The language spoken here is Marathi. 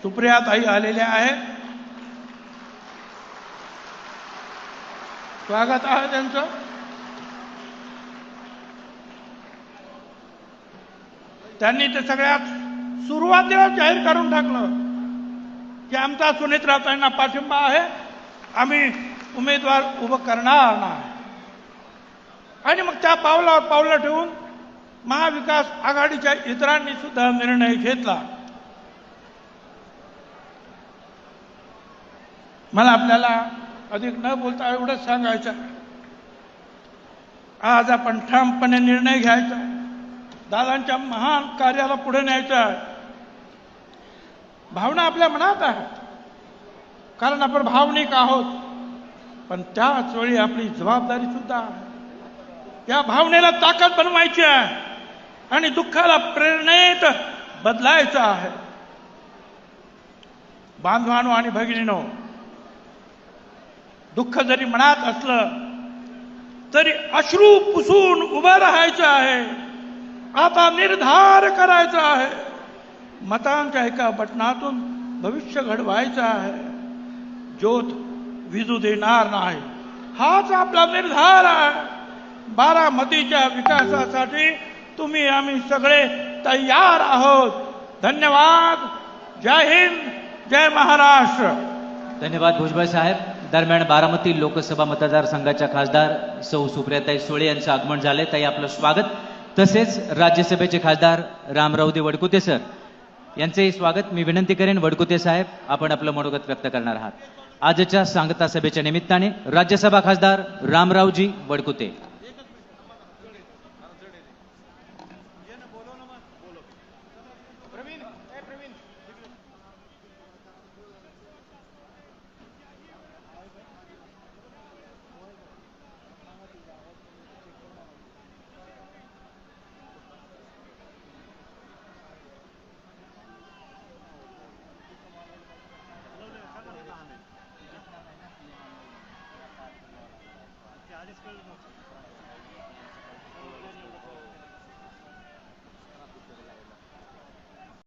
सुप्रियाताई आलेल्या आहेत. स्वागत आहे त्यांचं. त्यांनी ते सगळ्यात सुरुवातीला जाहीर करून टाकलं की आमचा सुनेत्राताईंना पाठिंबा आहे, आम्ही उमेदवार उभं करणार नाही. आणि मग त्या पावलावर पावलं ठेवून महाविकास आघाडीच्या इतरांनी सुद्धा निर्णय घेतला. मला आपल्याला अधिक न बोलता एवढंच सांगायचं, आज आपण ठामपणे निर्णय घ्यायचा, दादांच्या महान कार्याला पुढे न्यायचं आहे. भावना आपल्या मनात आहे, कारण आपण भावनिक आहोत, पण त्याच वेळी आपली जबाबदारी सुद्धा आहे. या भावनेला ताकद बनवायची आहे आणि दुःखाला प्रेरणेत बदलायचं आहे. बांधवांनो आणि भगिनींनो, दुःख जरी मनात असलं तरी अश्रू पुसून उभं राहायचं आहे. आता निर्धार करायचा आहे. मतांच्या एका बटनातून भविष्य घडवायचं आहे. ज्योत विजू देणार नाही, हाच आपला निर्धार आहे. बारामतीच्या विकासासाठी तुम्ही आम्ही सगळे तयार आहोत. धन्यवाद. जय हिंद, जय महाराष्ट्र. धन्यवाद भुजबळ साहेब. दरम्यान बारामती लोकसभा मतदारसंघाच्या खासदार सौ सुप्रियाताई सुळे यांचं आगमन झाले. ताई आपलं स्वागत. तसेच राज्यसभेचे खासदार रामरावजी वडकुते सर यांचेही स्वागत. मी विनंती करेन वडकुते साहेब आपण आपलं मनोगत व्यक्त करणार आहात. आजच्या सांगता सभेच्या निमित्ताने राज्यसभा खासदार रामरावजी वडकुते.